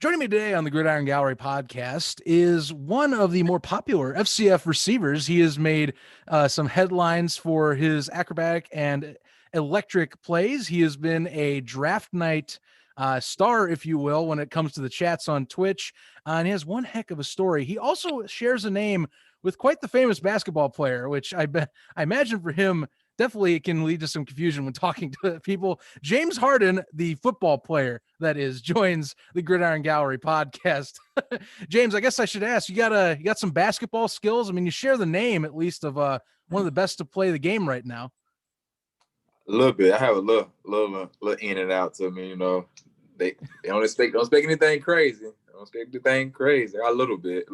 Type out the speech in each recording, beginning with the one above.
Joining me today on the Gridiron Gallery podcast is one of the more popular FCF receivers. He has made some headlines for his acrobatic and electric plays. He has been a draft night star, if you will, when it comes to the chats on Twitch. And he has one heck of a story. He also shares a name with quite the famous basketball player, which I imagine for him definitely it can lead to some confusion when talking to people. James Harden, the football player that is, joins the Gridiron Gallery podcast. James, I guess I should ask, you got some basketball skills? I mean, you share the name at least of one of the best to play the game right now. A little bit. I have a little in and out to me. You know, they don't expect anything crazy. Don't expect anything crazy. A little bit.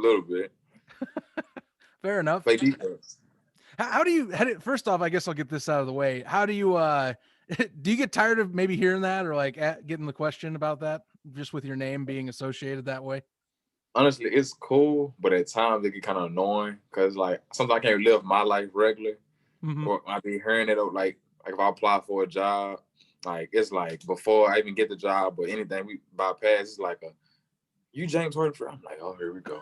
Fair enough. Play defense. How do you first off, I guess I'll get this out of the way. How do you do you get tired of maybe hearing that or like getting the question about that just with your name being associated that way? Honestly, it's cool, but at times it get kind of annoying because like sometimes I can't live my life regular, or I be hearing it like if I apply for a job, like it's like before I even get the job or anything we bypass, it's like you James Harden. I'm like, oh, here we go.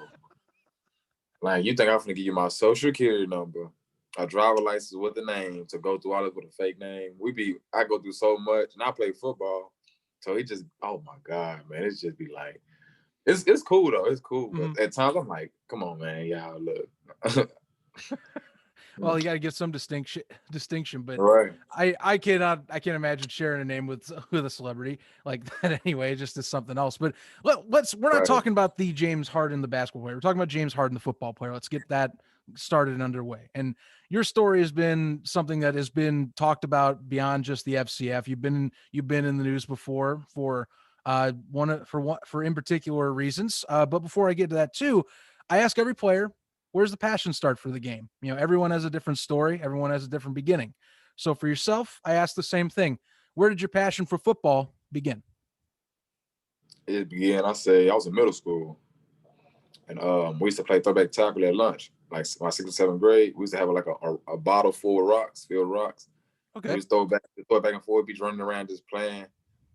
Like you think I'm gonna give you my social security number, a driver license with the name to go through all this with a fake name. I go through so much, and I play football, so it just, oh my God, man, it's just be like, it's cool though, it's cool. But at times I'm like, come on, man, y'all look. Well, you got to get some distinction, but right. I can't imagine sharing a name with a celebrity like that anyway. Just as something else. But we're not talking about the James Harden, the basketball player. We're talking about James Harden, the football player. Let's get that started and underway. And your story has been something that has been talked about beyond just the FCF. You've been in the news before for in particular reasons. But before I get to that too, I ask every player, where's the passion start for the game? You know, everyone has a different story. Everyone has a different beginning. So for yourself, I ask the same thing. Where did your passion for football begin? It began, I was in middle school. And we used to play throwback tackle at lunch. Like my 6th or 7th grade, we used to have like a bottle full of rocks, filled rocks. Okay. We used to throw it back and forth, be running around just playing.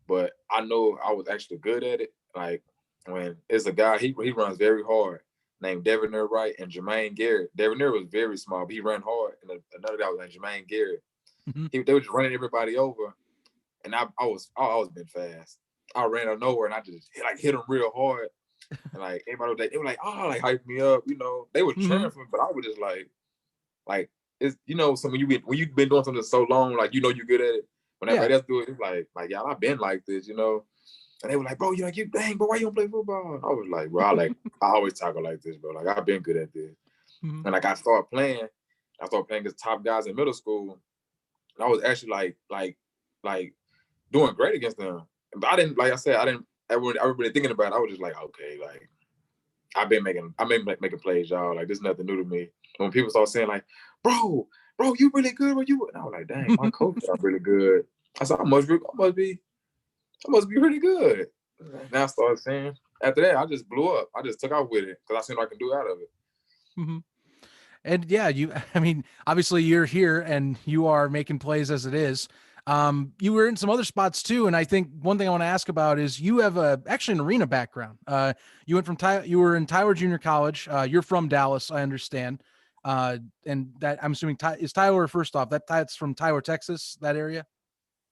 But I know I was actually good at it. Like when it's a guy, he runs very hard, named Devonair Wright and Jermaine Garrett. Devonair was very small, but he ran hard. And another guy was named Jermaine Garrett. They were just running everybody over. And I always been fast. I ran out of nowhere and I just hit them real hard. And like everybody, they were like, oh, like hype me up, you know. They were cheering for me, but I was just like it's, you know, so when you've been doing something so long, like you know you're good at it. When everybody else do it, it's like y'all, I've been like this, you know. And they were like, bro, you dang, bro, why you don't play football? And I was like, bro, I always tackle like this, bro. Like I've been good at this. And like I started playing against top guys in middle school. And I was actually like doing great against them. But I didn't, like I said, everybody thinking about it, I was just like, okay, like I've been making plays, y'all. Like this is nothing new to me. When people start saying like, bro, you really good, bro, you, and I was like, dang, my coach are really good. I said, I must be really good. Now I started saying, after that, I just blew up. I just took off with it because I seen what I can do out of it. And yeah, I mean, obviously you're here and you are making plays as it is. You were in some other spots too. And I think one thing I want to ask about is you have actually an arena background. You were in Tyler Junior College. You're from Dallas, I understand. And that I'm assuming is Tyler, first off, that's from Tyler, Texas, that area?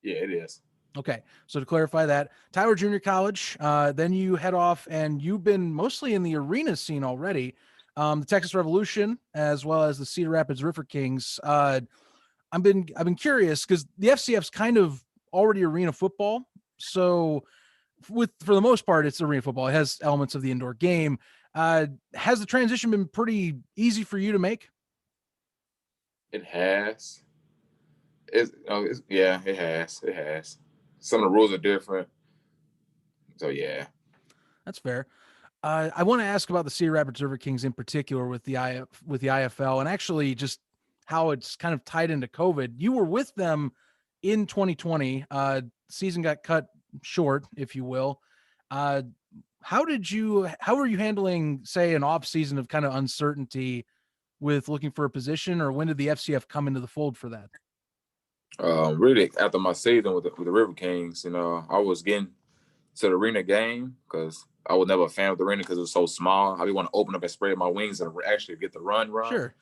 Yeah, it is. Okay. So to clarify that, Tyler Junior College, then you head off and you've been mostly in the arena scene already. The Texas Revolution, as well as the Cedar Rapids River Kings. I've been curious because the FCF's kind of already arena football. So for the most part, it's arena football. It has elements of the indoor game. Has the transition been pretty easy for you to make? It has. It has. It has. Some of the rules are different. So yeah. That's fair. I want to ask about the Cedar Rapids River Kings in particular with the IFL and actually just how it's kind of tied into COVID. You were with them in 2020. Season got cut short, if you will. How were you handling, say, an off season of kind of uncertainty with looking for a position, or when did the FCF come into the fold for that? Really, after my season with the River Kings, you know, I was getting to the arena game because I was never a fan of the arena because it was so small. I be want to open up and spread my wings and actually get the run. Sure.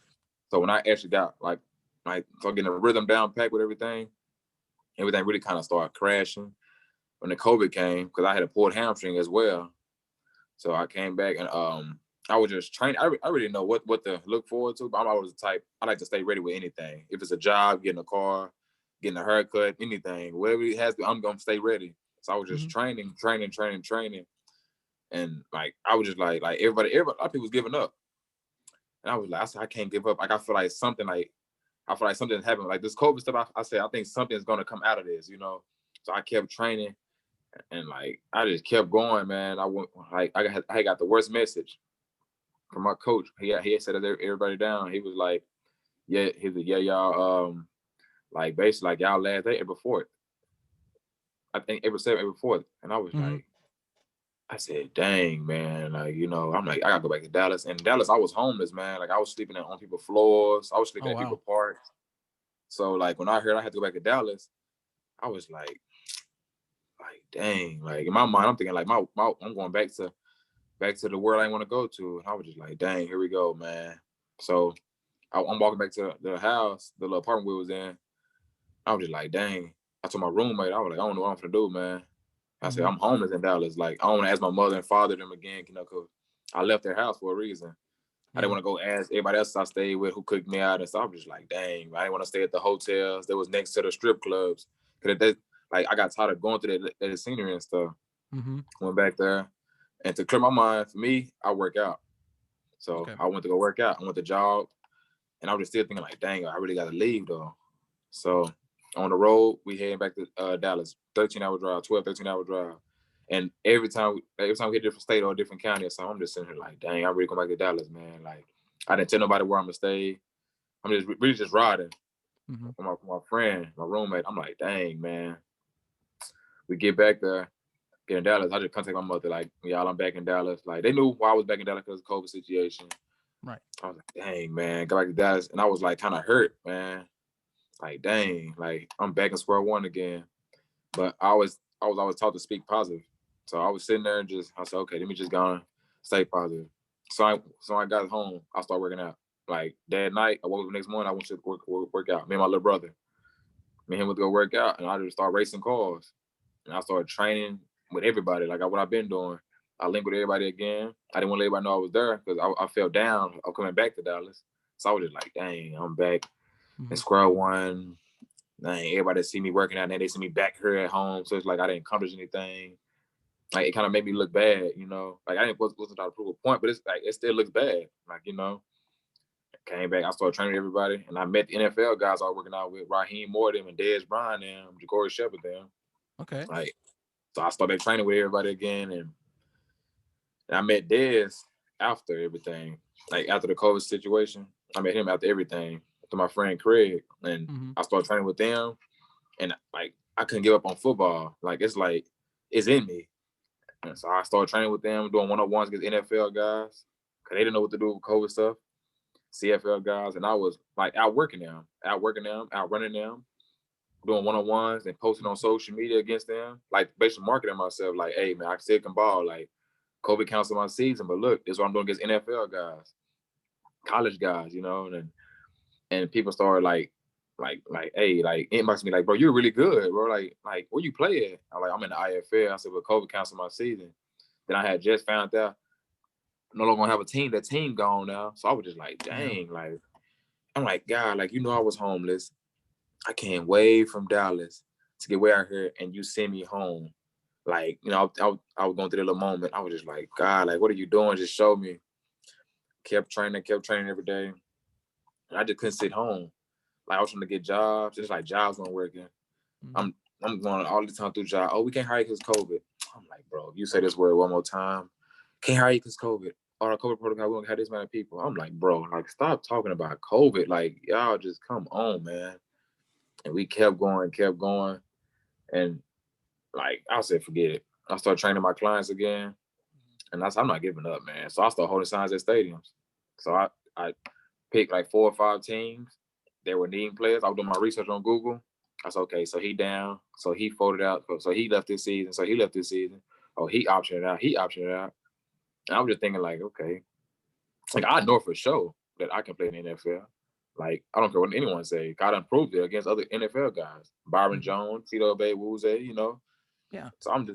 So when I actually got like so getting the rhythm down packed with everything really kind of started crashing. When the COVID came, because I had a pulled hamstring as well. So I came back and I was just training. I really didn't know what to look forward to, but I'm always the type, I like to stay ready with anything. If it's a job, getting a car, getting a haircut, anything, whatever it has to, I'm going to stay ready. So I was just training. And like, I was just like everybody, a lot of people was giving up. And I was like, I said, I can't give up. Like, I feel like something happened. Like this COVID stuff, I said, I think something's going to come out of this, you know? So I kept training and like, I just kept going, man. I went like, I got the worst message from my coach. He had said everybody down. He was like, yeah, y'all, like basically like y'all last day April 4th. I think April 7th, April 4th. And I was like, I said, dang, man, like, you know, I'm like, I gotta go back to Dallas. And Dallas, I was homeless, man. Like I was sleeping on people's floors. I was sleeping at people's parks. So like when I heard I had to go back to Dallas, I was like dang, like in my mind, I'm thinking like I'm going back to the world I want to go to. And I was just like, dang, here we go, man. So I'm walking back to the house, the little apartment we was in. I was just like, dang. I told my roommate, I was like, I don't know what I'm gonna do, man. I said, I'm homeless in Dallas. Like, I don't want to ask my mother and father them again, you know, because I left their house for a reason. I didn't want to go ask everybody else I stayed with who cooked me out. And so I was just like, dang, I didn't want to stay at the hotels that was next to the strip clubs. Because like, I got tired of going through that scenery and stuff. Went back there. And to clear my mind, for me, I work out. So I went to go work out. I went to jog. And I was still thinking like, dang, I really got to leave though. So on the road, we heading back to Dallas, 13-hour drive. And every time we hit a different state or a different county or something, I'm just sitting here like, dang, I really come back to Dallas, man. Like, I didn't tell nobody where I'm gonna stay. I'm just really just riding with my friend, my roommate. I'm like, dang, man. We get back there, get in Dallas. I just contact my mother, like, y'all, I'm back in Dallas. Like, they knew why I was back in Dallas because of the COVID situation. Right. I was like, dang, man, go back to Dallas. And I was like kind of hurt, man. Like, dang, like I'm back in square one again. But I was always taught to speak positive. So I was sitting there and I said, okay, let me just go and stay positive. So I got home, I started working out. Like that night, I woke up the next morning, I went to work out. Me and my little brother. Me and him went to go work out, and I just started racing cars. And I started training with everybody, like what I've been doing. I linked with everybody again. I didn't want to let everybody know I was there because I felt down of coming back to Dallas. So I was just like, dang, I'm back in square one. Dang, everybody see me working out, and then they see me back here at home. So it's like I didn't accomplish anything. Like it kind of made me look bad, you know. Like I wasn't trying to prove a point, but it's like it still looks bad. Like, you know. Came back, I started training everybody, and I met the NFL guys I was working out with, Raheem Morton and Dez Bryant and Ja'Cory Shepherd them. Okay. Like, so I started training with everybody again, and I met Dez after everything. Like after the COVID situation, I met him after everything. To my friend Craig, and I started training with them, and like I couldn't give up on football. Like it's in me. And so I started training with them, doing one-on-ones against NFL guys, because they didn't know what to do with COVID stuff. CFL guys, and I was like outworking them, outrunning them, doing one-on-ones and posting on social media against them, like basically marketing myself, like, hey man, I still can ball. Like COVID canceled my season, but look, this is what I'm doing against NFL guys, college guys, you know, and people started like, hey, like inbox me, like, bro, you're really good, bro. Like where you play at? I'm like, I'm in the IFL. I said, well, COVID canceled my season. Then I had just found out no longer gonna have a team. That team gone now. So I was just like, dang, like I'm like, God, like, you know, I was homeless. I came way from Dallas to get way out here, and you send me home. Like, you know, I was going through that little moment. I was just like, God, like, what are you doing? Just show me. Kept training every day. And I just couldn't sit home. Like I was trying to get jobs. Just like jobs weren't working. I'm going all the time through jobs. Oh, we can't hire you because COVID. I'm like, bro, if you say this word one more time, can't hire you because COVID. Or the COVID protocol, we don't have this many people. I'm like, bro, like stop talking about COVID. Like y'all just come on, man. And we kept going. And like I said, forget it. I started training my clients again. And I'm not giving up, man. So I started holding signs at stadiums. So I picked like 4 or 5 teams that were needing players. I was doing my research on Google. I said, okay, so he down. So he folded out. So he left this season. Oh, he optioned it out. He optioned it out. And I was just thinking like, okay, like I know for sure that I can play in the NFL. Like I don't care what anyone say. God done proved it against other NFL guys, Byron Mhm. Jones, Tito Baywuze, you know. Yeah. So I'm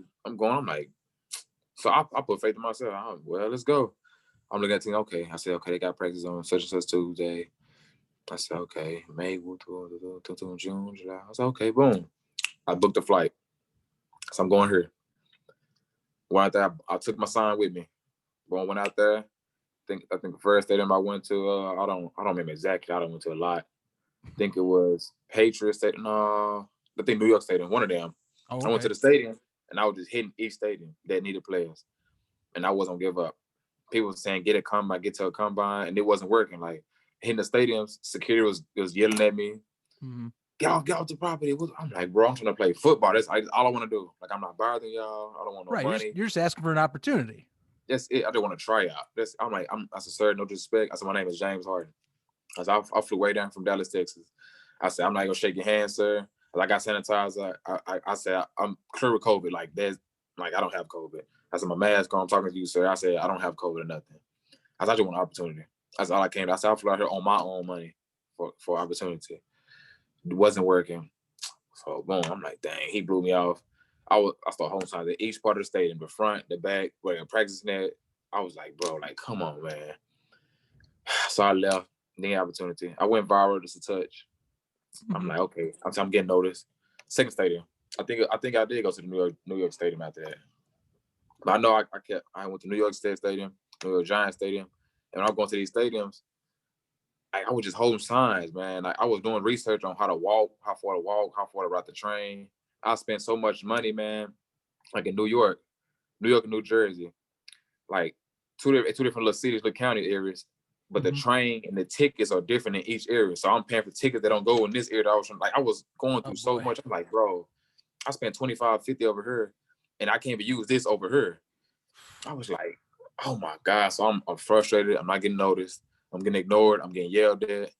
like, so I put faith in myself. Well, let's go. I'm looking at the team. Okay, I said, okay, they got practice on such and such Tuesday. I said, okay, May, June, July. I said, okay, boom. I booked the flight. So I'm going here. Went out there. I took my son with me. Went out there. I think the first stadium I went to, I don't remember exactly. I don't went to a lot. I think it was Patriots Stadium. No, I think New York Stadium. One of them. Oh, I went to okay. the stadium and I was just hitting each stadium that needed players, and I wasn't gonna give up. People were saying get to a combine, and it wasn't working. Like hitting the stadiums, security was yelling at me. Mhm. Get off the property. I'm like, bro, I'm trying to play football. That's all I want to do. Like I'm not bothering y'all. I don't want no Right. money. You're just asking for an opportunity. That's it. I just want to try out. I said, sir, no disrespect. I said, my name is James Harden. I said, I flew way down from Dallas, Texas. I said, I'm not gonna shake your hand, sir. I got sanitizer. I said, I'm clear with COVID. Like I don't have COVID. I said, my mask on. I'm talking to you, sir. I said, I don't have COVID or nothing. I said, I just want an opportunity. That's all I came to. I said, I flew out here on my own money for opportunity. It wasn't working. So boom, I'm like, dang, he blew me off. I started home signs at each part of the stadium, the front, the back, where they're practicing at. I was like, bro, like, come on, man. So I left, the opportunity. I went viral just a touch. I'm like, okay, I'm getting noticed. Second stadium. I think I did go to the New York Stadium after that. But I know I went to New York State Stadium, New York Giants Stadium, and when I'm going to these stadiums, I was just holding signs, man. Like I was doing research on how to walk, how far to ride the train. I spent so much money, man. Like in New York and New Jersey, like two different little cities, little county areas, but the train and the tickets are different in each area. So I'm paying for tickets that don't go in this area. I was going Oh through so boy. much. I'm like, bro, I spent 25, 50 over here, and I can't even use this over here. I was like, oh my God. So I'm frustrated. I'm not getting noticed. I'm getting ignored. I'm getting yelled at.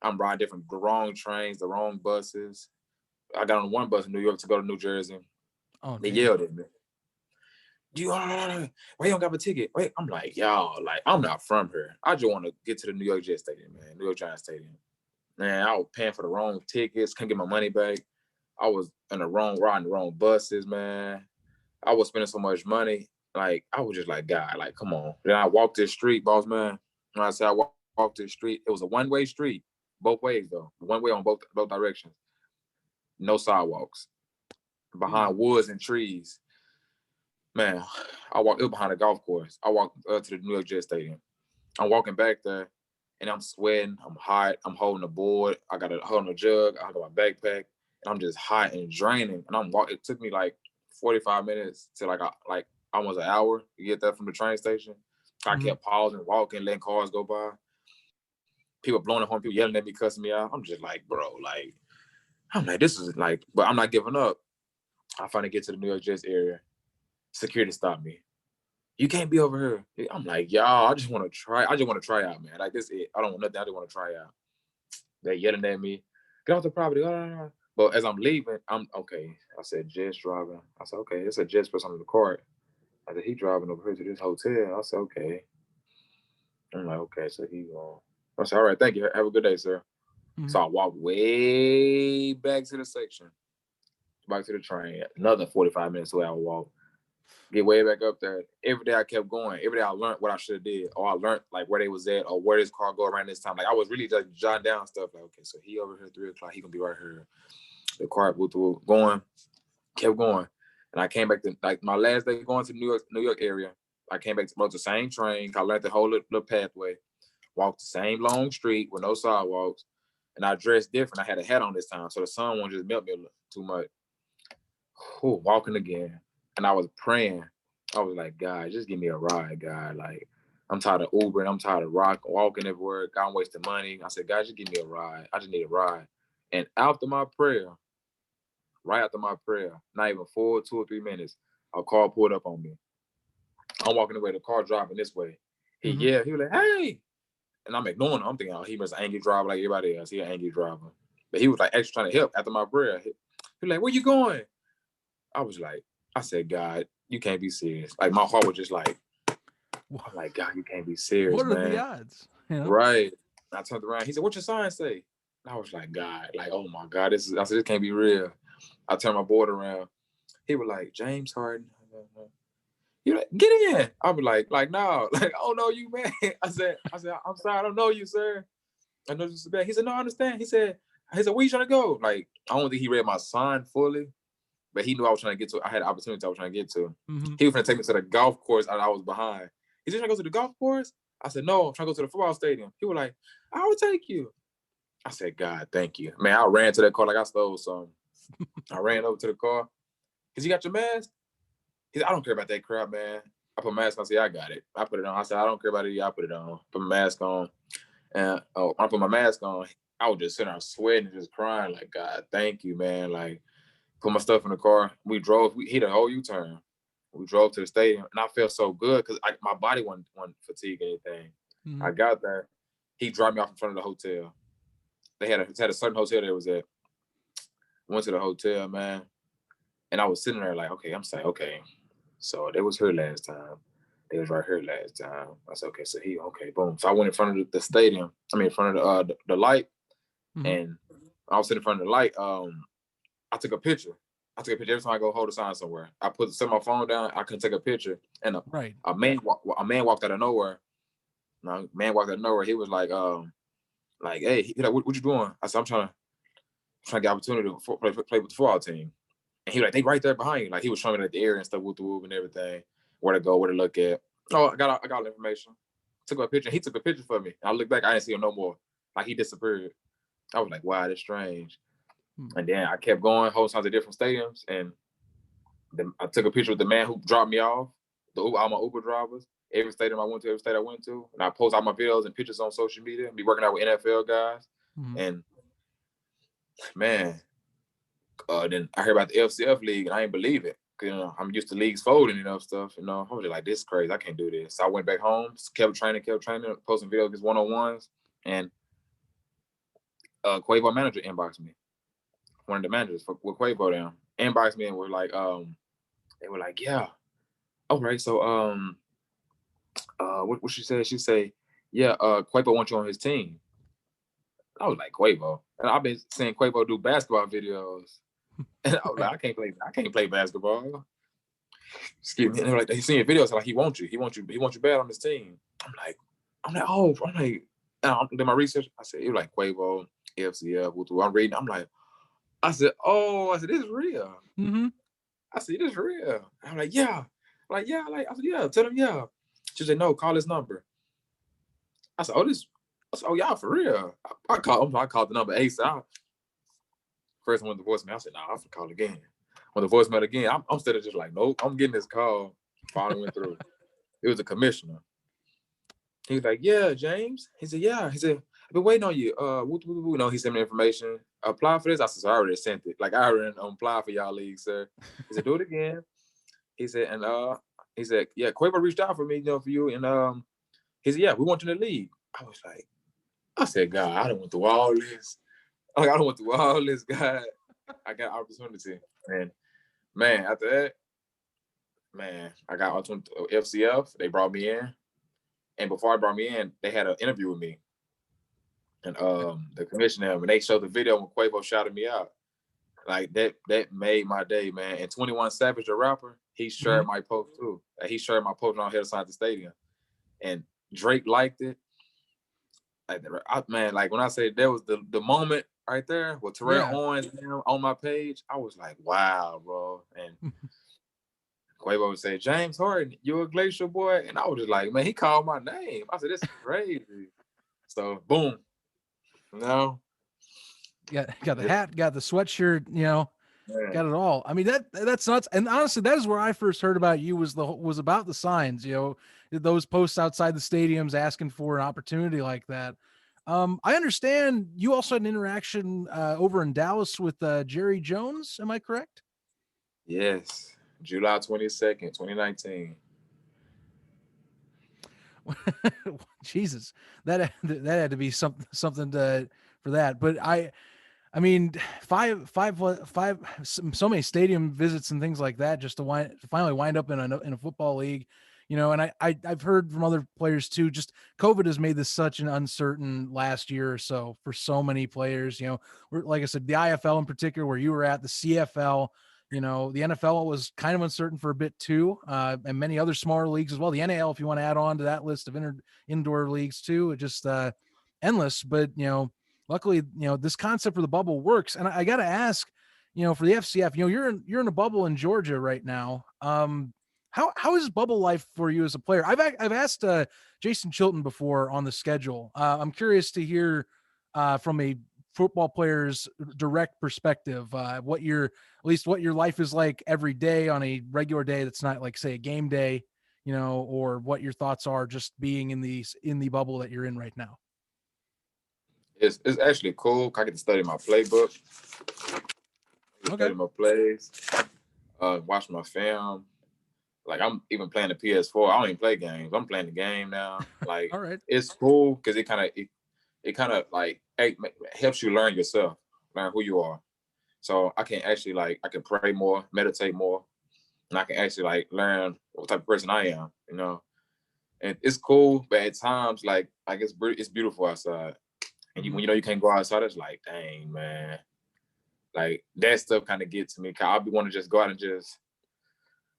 I'm riding the wrong trains, the wrong buses. I got on one bus in New York to go to New Jersey. Oh They damn. yelled at me. Why you don't got a ticket? Wait, I'm like, y'all, like, I'm not from here. I just want to get to the New York Jet Stadium, man, New York Giants Stadium. Man, I was paying for the wrong tickets, couldn't get my money back. I was riding the wrong buses, man. I was spending so much money. Like, I was just like, God, like, come on. Then I walked this street, boss man. When I said I walked this street, it was a one-way street, both ways though. One way on both directions. No sidewalks. Behind woods and trees. Man, I walked it behind a golf course. I walked to the New York Jet Stadium. I'm walking back there, and I'm sweating. I'm hot. I'm holding a board. I got a holding a jug. I got my backpack, and I'm just hot and draining. And I'm walking. It took me like 45 minutes to like almost an hour to get there from the train station. I kept pausing, walking, letting cars go by. People blowing the horn, people yelling at me, cussing me out. I'm just like, bro, like, I'm like, this is like, but I'm not giving up. I finally get to the New York Jets area. Security stopped me. You can't be over here. I'm like, y'all, I just want to try. I just want to try out, man. Like, this is it. I don't want nothing. I just want to try out. They yelling at me. Get off the property. But as I'm leaving, I'm okay. I said, Jets driving. I said, okay. It's a Jets person in the car. I said, he driving over here to this hotel. I said, okay. I'm like, okay. So he going. I said, all right. Thank you. Have a good day, sir. So I walk way back to the section, back to the train. Another 45 minutes away, I walk. Get way back up there. Every day I kept going. Every day I learned what I should have did, or I learned like where they was at, or where this car go around this time. Like I was really just jotting down stuff. Like, okay, so he over here 3:00. He gonna be right here. The car going, kept going, and I came back to like my last day going to New York area. I came back to the same train. I learned the whole little pathway. Walked the same long street with no sidewalks, and I dressed different. I had a hat on this time, so the sun won't just melt me too much. Walking again. And I was praying. I was like, God, just give me a ride, God. Like, I'm tired of Ubering. I'm tired of walking everywhere. God, I'm wasting money. I said, God, just give me a ride. I just need a ride. And after my prayer, right after my prayer, not even 2 or 3 minutes, a car pulled up on me. I'm walking away, the car driving this way. He was like, hey. And I'm ignoring him. I'm thinking, oh, he was an angry driver like everybody else. He an angry driver. But he was like actually trying to help after my prayer. He was like, where you going? I was like, I said, God, you can't be serious. Like my heart was just like, I'm like, God, you can't be serious, what are man. the odds? You know? Right. I turned around. He said, "What your sign say?" And I was like, God, like, oh my God, I said, this can't be real. I turned my board around. He was like, James Harden. He like, get in. I was like, no, like, I don't know you, man. I said, I'm sorry, I don't know you, sir. I know this is bad. He said, no, I understand. He said, where you trying to go? Like, I don't think he read my sign fully, but he knew I was trying to get to. I had an opportunity I was trying to get to. Mm-hmm. He was going to take me to the golf course I was behind. He said, trying to go to the golf course? I said, no, I'm trying to go to the football stadium. He was like, I will take you. I said, God, thank you. Man, I ran to that car like I stole something. I ran over to the car. He said, you got your mask? He said, I don't care about that crap, man. I put my mask on. I said, I got it. I put it on. I said, I don't care about it. I put it on. Put my mask on. And when I put my mask on, I was just sitting there sweating and just crying, like, God, thank you, man. Like, put my stuff in the car. We drove. We hit a whole U-turn. We drove to the stadium, and I felt so good because my body wasn't fatigued or anything. Mm-hmm. I got there. He dropped me off in front of the hotel. They had a certain hotel that was at. Went to the hotel, man, and I was sitting there like, okay, I'm saying, okay. So they was here last time. They was right here last time. I said, okay, so okay, boom. So I went in front of the stadium. I mean, in front of the light, Mm-hmm. and I was sitting in front of the light. I took a picture. Every time I go hold a sign somewhere. I set my phone down. I couldn't take a picture, and a man walked out of nowhere. He was like, hey, he like, what you doing? I said, I'm trying to get opportunity to play with the football team. And he was like, they right there behind you. Like he was showing me like the area and stuff, with the whoop and everything, where to go, where to look at. Oh, I got all the information. Took a picture. He took a picture for me. I looked back, I didn't see him no more. Like he disappeared. I was like, wow, that's strange. And then I kept going, whole tons of different stadiums, and I took a picture with the man who dropped me off, all my Uber drivers, every stadium I went to, every state I went to, and I post all my videos and pictures on social media. Be working out with NFL guys, and man, then I heard about the FCF league, and I didn't believe it. You know, I'm used to leagues folding and stuff. You know, I was just like, this is crazy. I can't do this. So I went back home, kept training, posting videos against one-on-ones, and Quavo manager inboxed me. One of the managers with Quavo down inboxed me and were like, they were like, yeah, all right. So what she said? She say, yeah, Quavo wants you on his team. I was like, Quavo, and I've been seeing Quavo do basketball videos. And I was like, I can't play basketball. Excuse me. And they're like, he's seeing videos like he wants you bad on his team. I'm like, and did my research. I said, you're like Quavo, FCF, I'm reading. I'm like, I said, this is real. Mm-hmm. I said, this is real. I'm like, yeah. I said, yeah, tell him, yeah. She said, no, call his number. I said, y'all for real. I called the number ASAP. First one went to voicemail. I said, nah, I have to call again. When the voicemail again, I'm still just like, nope, I'm getting this call. Finally went through. It was a commissioner. He was like, yeah, James. He said, yeah. He said, I've been waiting on you. No, he sent me information. Apply for this. I said, I already sent it. Like I already applied for y'all league, sir. He said, do it again. He said, yeah, Quavo reached out for me, for you. And he said, yeah, we want you in the league. I said, God, I done went through all this. I done went through all this, God. I got opportunity. And man, after that, man, I got opportunity to FCF. They brought me in. And before I brought me in, they had an interview with me. And the commissioner, when they showed the video when Quavo shouted me out, like that made my day, man. And 21 Savage, the rapper, he shared my post too. He shared my post on here inside the stadium. And Drake liked it. Man, like when I say there was the moment right there with Terrell Owens on my page, I was like, wow, bro. And Quavo would say, James Harden, you a Glacier boy? And I was just like, man, he called my name. I said, this is crazy. So boom. Got the hat, got the sweatshirt, got it all. I mean, that's nuts. And honestly, that is where I first heard about you was about the signs, those posts outside the stadiums asking for an opportunity like that. I understand you also had an interaction over in Dallas with Jerry Jones. Am I correct? Yes. July 22nd, 2019. Jesus, that had to be something for that. But I mean, so many stadium visits and things like that just to finally wind up in a football league, and I've heard from other players too, just COVID has made this such an uncertain last year or so for so many players, like I said, the IFL in particular, where you were at, the CFL, the NFL was kind of uncertain for a bit too, and many other smaller leagues as well. The NAL, if you want to add on to that list of indoor leagues too, it just endless. But luckily, this concept for the bubble works. And I got to ask, for the FCF, you're in a bubble in Georgia right now. How is bubble life for you as a player? I've asked Jason Chilton before on the schedule. I'm curious to hear from a football player's direct perspective, what your life is like every day on a regular day that's not like, say, a game day, or what your thoughts are just being in the bubble that you're in right now. It's actually cool. I get to study my playbook, study my plays, watch my film. Like, I'm even playing the PS4. I don't even play games. I'm playing the game now. Like, all right, it's cool because it kind of like helps you learn yourself, learn who you are. So I can actually I can pray more, meditate more, and I can actually learn what type of person I am. And it's cool, but at times it's beautiful outside. And when you can't go outside, it's like, dang, man. Like, that stuff kind of gets to me. Cause I'll be wanting to just go out and just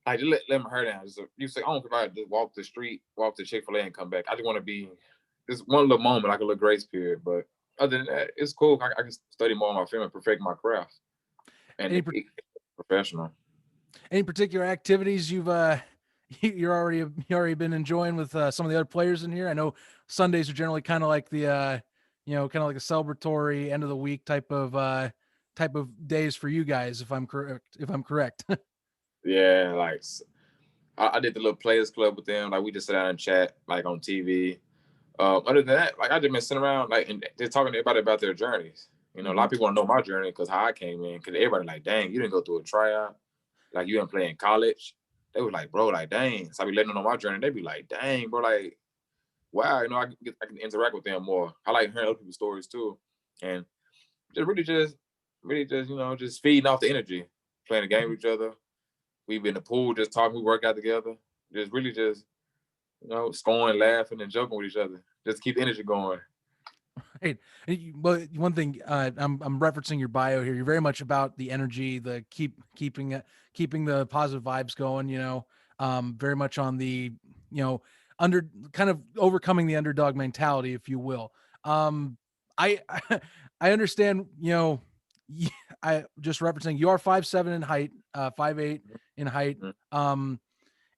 let my hair down. You say, I don't care if I just walk the street, walk to Chick-fil-A and come back. I just want to be this one little moment, like a little grace period. But other than that, it's cool. I can study more on my film and perfect my craft. And it's professional. Any particular activities you've you're already been enjoying with some of the other players in here? I know Sundays are generally kind of like the kind of like a celebratory end of the week type of days for you guys, if I'm correct. Yeah, like I did the little players club with them. Like, we just sit down and chat on TV. Other than that, I just been sitting around and just talking to everybody about their journeys. A lot of people want to know my journey because how I came in. Because everybody dang, you didn't go through a tryout. Like, you didn't play in college. They were like, bro, dang. So I be letting them know my journey. They be like, dang, bro, wow, I can interact with them more. I like hearing other people's stories too, and just just feeding off the energy, playing a game with each other. We be in the pool, just talking. We work out together. Just really scoring, laughing, and joking with each other. Just keep the energy going. Right. But one thing, I'm referencing your bio here. You're very much about the energy, the keeping the positive vibes going. Very much on the under kind of overcoming the underdog mentality, if you will. I I understand. I just referencing you are 5'7" in height, 5'8" in height.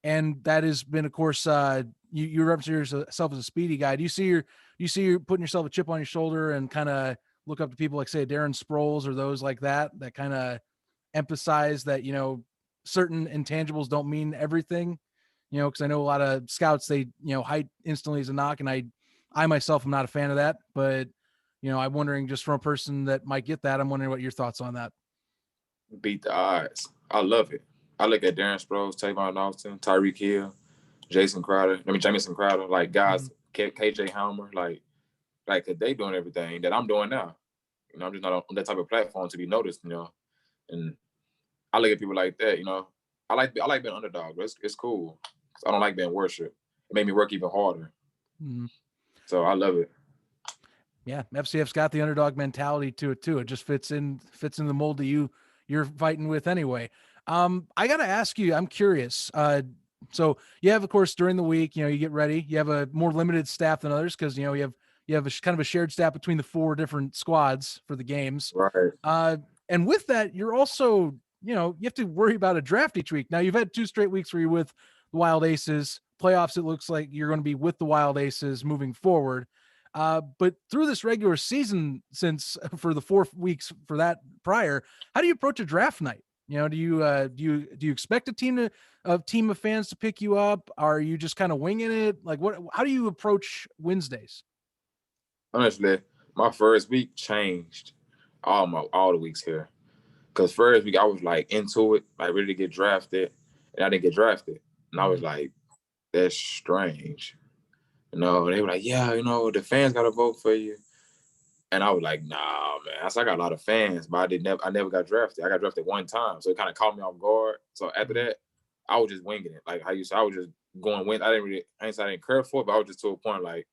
And that has been, of course, you reference yourself as a speedy guy. Do you see you're putting yourself a chip on your shoulder and kind of look up to people like, say, Darren Sproles or those like that kind of emphasize that, certain intangibles don't mean everything, because I know a lot of scouts, they, height instantly is a knock. And I myself am not a fan of that, but, I'm wondering, just from a person that might get that, I'm wondering what your thoughts on that. Beat the odds. I love it. I look at Darren Sproles, Tavon Austin, Tyreek Hill, Jamison Crowder, guys, KJ Hammer, they doing everything that I'm doing now. I'm just not on that type of platform to be noticed, and I look at people like that, I like being underdog, but it's cool. I don't like being worshipped. It made me work even harder. Mm-hmm. So I love it. Yeah, FCF's got the underdog mentality to it too. It just fits in the mold that you're fighting with anyway. I got to ask you, I'm curious. So you have, of course, during the week, you get ready. You have a more limited staff than others because you have a kind of a shared staff between the 4 different squads for the games. Right. And with that, you're also, you have to worry about a draft each week. Now, you've had 2 straight weeks where you're with the Wild Aces. Playoffs, it looks like you're going to be with the Wild Aces moving forward. But through this regular season, since for the 4 weeks for that prior, how do you approach a draft night? Do you expect a team of fans to pick you up? Are you just kind of winging it? How do you approach Wednesdays? Honestly, my first week changed all the weeks here. Because first week I was into it, ready to get drafted, and I didn't get drafted. And I was like, that's strange. They were like, yeah, the fans got to vote for you. And I was like, nah, man. I got a lot of fans, but I never got drafted. I got drafted one time. So it kind of caught me off guard. So after that, I was just winging it. Like how you said, I was just going win. I ain't say I didn't care for it, but I was just to a point like,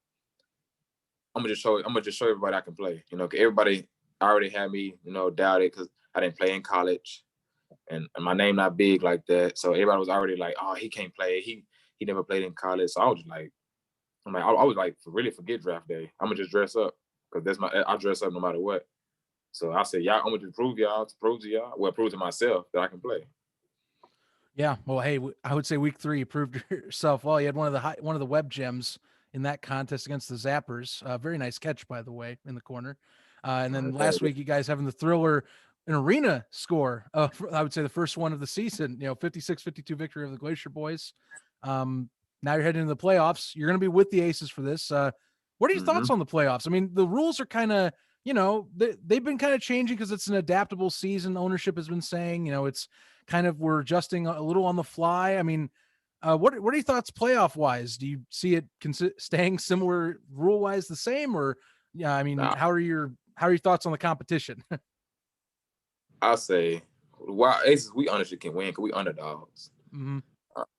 I'm gonna just show everybody I can play. You know, 'cause everybody already had me, doubted because I didn't play in college and my name not big like that. So everybody was already like, oh, he can't play. He never played in college. So I was just like, I was like, really forget draft day. I'm gonna just dress up because I dress up no matter what. So I said, y'all, I'm gonna just prove to y'all, prove to myself that I can play. Yeah, well, hey, I would say week 3 you proved yourself well. You had one of the web gems in that contest against the Zappers. Very nice catch, by the way, in the corner. And then last week, you guys having the thriller, an arena score. I would say the first one of the season. 56-52 victory of the Glacier Boys. Now you're heading into the playoffs. You're going to be with the Aces for this. What are your thoughts on the playoffs? I mean, the rules are kind of, they've been kind of changing because it's an adaptable season. Ownership has been saying, it's kind of we're adjusting a little on the fly. I mean, what are your thoughts playoff wise? Do you see it staying similar rule wise, the same, or I mean, how are your thoughts on the competition? I'll say, while Aces, we honestly can win because we underdogs. Mm-hmm.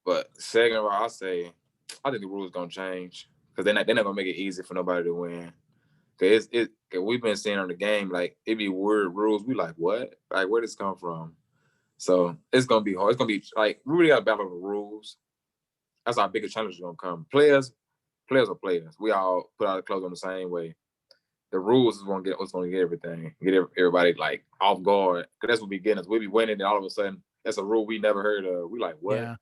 But second of all, I'll say, I think the rules gonna change because they're not gonna make it easy for nobody to win. Cause we've been seeing on the game like it be weird rules. We like what? Like where does this come from? So it's gonna be hard. It's gonna be like we really got to battle the rules. That's our biggest challenge is gonna come. Players are players. We all put our clothes on the same way. The rules is gonna get everything, get everybody like off guard. Cause that's what we getting us. We be winning, and all of a sudden that's a rule we never heard of. We like what? Yeah.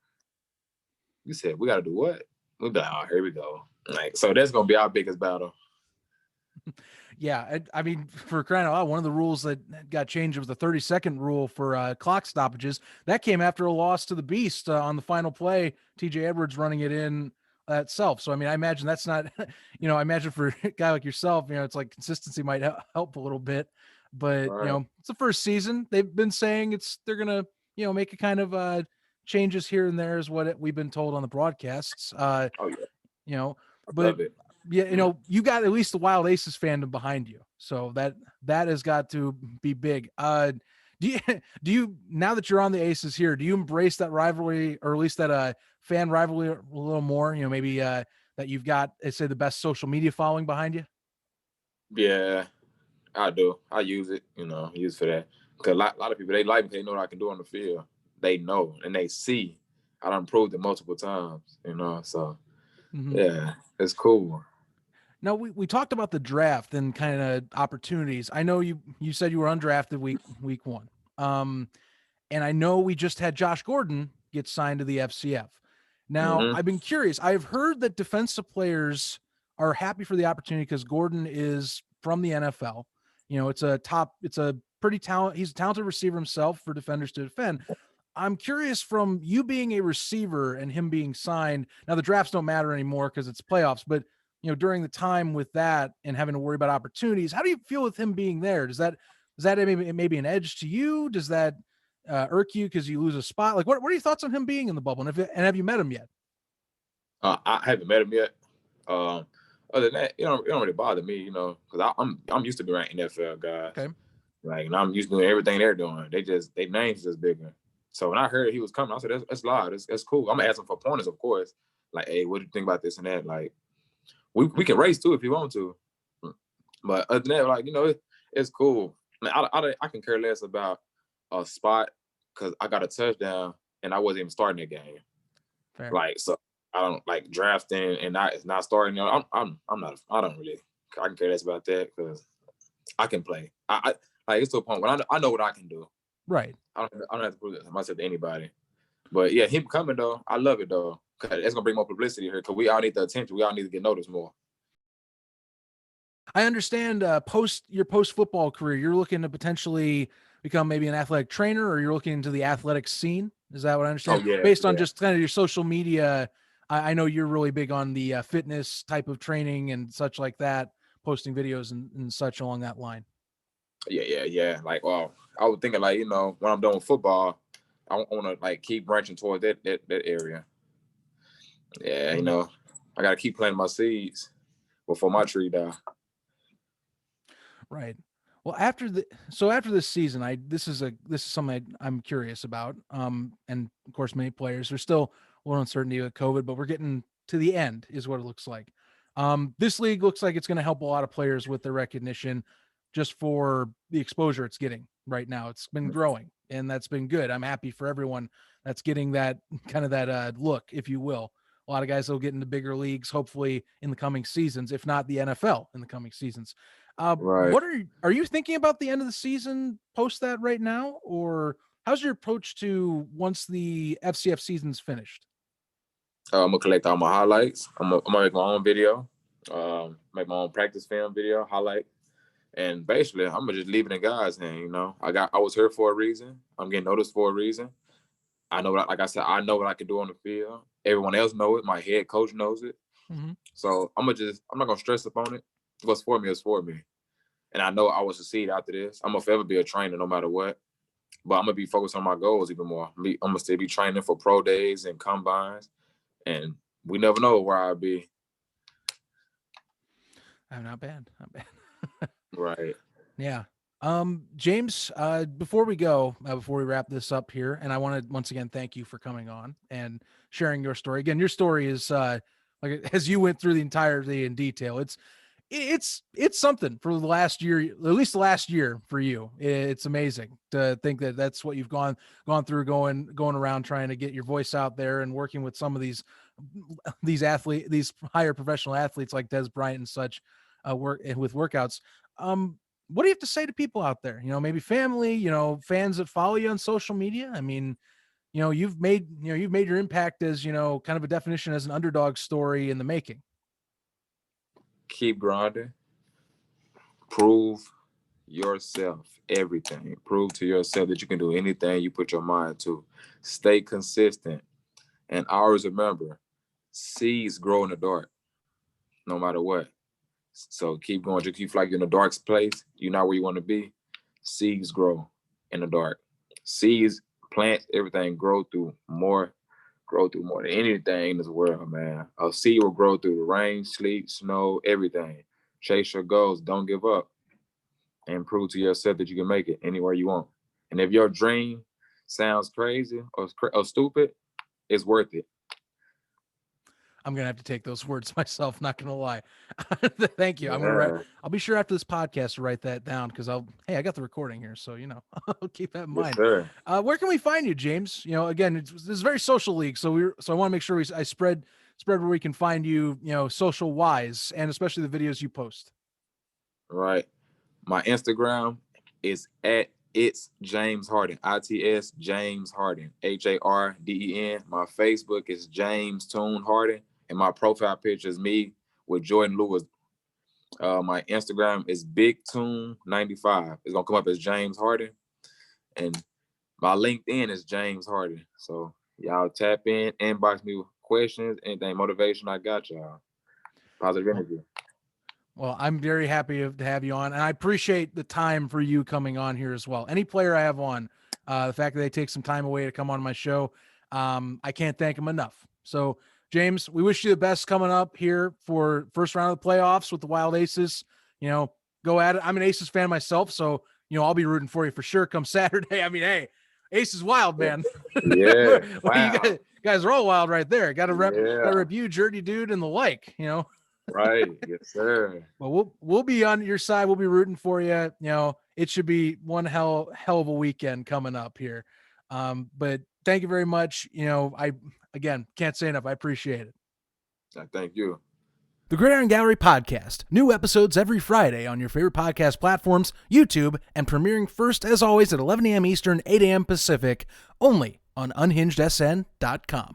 You said we got to do what? We be like, oh, here we go. Like so, that's gonna be our biggest battle. Yeah, I mean, for crying out loud, one of the rules that got changed was the 30-second rule for clock stoppages. That came after a loss to the Beast on the final play. TJ Edwards running it in itself. So, I mean, I imagine that's not, I imagine for a guy like yourself, it's like consistency might help a little bit. But, Right. it's the first season. They've been saying they're going to, make a kind of changes here and there is what we've been told on the broadcasts. Oh yeah. But Love it. yeah, you got at least the Wild Aces fandom behind you, so that has got to be big. Do you now that you're on the Aces here, do you embrace that rivalry or at least that fan rivalry a little more? Maybe that you've got, say, the best social media following behind you. Yeah, I do. I use it. Use for that because a lot of people they like me. They know what I can do on the field. They know and they see. I done proved it multiple times. So yeah, it's cool. Now we talked about the draft and kind of opportunities. I know you said you were undrafted week 1. And I know we just had Josh Gordon get signed to the FCF. Now, I've been curious. I've heard that defensive players are happy for the opportunity because Gordon is from the NFL. It's a pretty talent. He's a talented receiver himself for defenders to defend. I'm curious from you being a receiver and him being signed. Now the drafts don't matter anymore because it's playoffs, but during the time with that and having to worry about opportunities, how do you feel with him being there? Does that maybe an edge to you? Does that irk you because you lose a spot? Like what are your thoughts on him being in the bubble? And have you met him yet? I haven't met him yet. Other than that, it don't really bother me, because I'm used to being around NFL guys. Okay. Like, and I'm used to doing everything they're doing. Their names just bigger. So when I heard he was coming, I said, that's live. That's cool. I'm gonna ask him for pointers, of course. Like, hey, what do you think about this and that? Like, we can race too if you want to. But other than that, like, it's cool. I can care less about a spot because I got a touchdown and I wasn't even starting that game. Fair. Like, so I don't like drafting and not starting. I'm not. I don't really. I can care less about that because I can play. I like it's to a point where I know what I can do. Right. I don't have to prove it myself to anybody. But yeah, him coming though, I love it though. Cause it's gonna bring more publicity here. Cause we all need the attention. We all need to get noticed more. I understand your post football career, you're looking to potentially become maybe an athletic trainer, or you're looking into the athletic scene. Is that what I understand? Oh, yeah, Based on just kind of your social media, I know you're really big on the fitness type of training and such like that, posting videos and such along that line. Yeah. Like, well, I was thinking like, when I'm done with football, I want to like keep branching towards that area. Yeah, I gotta keep planting my seeds before my tree die. Right. Well, after this season, this is something I'm curious about. And of course, many players are still a little uncertainty with COVID, but we're getting to the end, is what it looks like. This league looks like it's going to help a lot of players with their recognition, just for the exposure it's getting right now. It's been growing, and that's been good. I'm happy for everyone that's getting that kind of that look, if you will. A lot of guys will get into bigger leagues, hopefully in the coming seasons, if not the NFL in the coming seasons. Right. What are you thinking about the end of the season post that right now, or how's your approach to once the FCF season's finished? I'm gonna collect all my highlights. I'm gonna make my own video, make my own practice film video, highlight, and basically I'm gonna just leave it in God's hand. You know, I was here for a reason. I'm getting noticed for a reason. I know, like I said, I know what I can do on the field. Everyone else knows it. My head coach knows it. Mm-hmm. So I'm not gonna stress upon it. What's for me is for me, and I know I will succeed after this. I'm gonna forever be a trainer no matter what. But I'm gonna be focused on my goals even more. I'm gonna still be training for pro days and combines, and we never know where I'll be. Not bad. Right. Yeah. James, before we go, before we wrap this up here, and I want to once again thank you for coming on and sharing your story. Again, your story is like as you went through the entirety in detail. It's something for the last year, at least the last year for you. It's amazing to think that that's what you've gone through, going around trying to get your voice out there and working with some of these higher professional athletes like Des Bryant and such, work with workouts. What do you have to say to people out there? You know, maybe family, you know, fans that follow you on social media. I mean, you know, you've made your impact as, you know, kind of a definition as an underdog story in the making. Keep grinding. Prove yourself everything. Prove to yourself that you can do anything you put your mind to. Stay consistent. And always remember, seeds grow in the dark, no matter what. So keep going. Just keep like you're in the dark place. You're not where you want to be. Seeds grow in the dark. Seeds, plants, everything grow through more than anything in this world, man. A seed will grow through the rain, sleet, snow, everything. Chase your goals. Don't give up. And prove to yourself that you can make it anywhere you want. And if your dream sounds crazy or stupid, it's worth it. I'm going to have to take those words myself. Not going to lie. Thank you. Yeah. I'll be sure after this podcast to write that down. I got the recording here. So, you know, I'll keep that in mind. Sir. Where can we find you, James? You know, again, this is a very social league. So I want to make sure I spread where we can find you, you know, social wise, and especially the videos you post. Right. My Instagram is @it's James Harden. ITS James Harden. HARDEN. My Facebook is James Tune Harden. And my profile picture is me with Jordan Lewis. My Instagram is BigTune95. It's gonna come up as James Harden. And my LinkedIn is James Harden. So y'all tap in, inbox me with questions, anything, motivation, I got y'all. Positive energy. Well, I'm very happy to have you on, and I appreciate the time for you coming on here as well. Any player I have on, the fact that they take some time away to come on my show, I can't thank them enough. So, James, we wish you the best coming up here for first round of the playoffs with the Wild Aces. You know, go at it. I'm an Aces fan myself, so, you know, I'll be rooting for you for sure come Saturday. I mean, hey, Aces wild, man. Yeah. Wow. You guys are all wild right there. Got to rep you, Journey Dude, and the like, you know. Right. Yes, sir. Well, we'll be on your side. We'll be rooting for you. You know, it should be one hell of a weekend coming up here. But thank you very much. You know, I can't say enough. I appreciate it. Thank you. The Gridiron Gallery Podcast. New episodes every Friday on your favorite podcast platforms, YouTube, and premiering first, as always, at 11 a.m. Eastern, 8 a.m. Pacific, only on unhingedsn.com.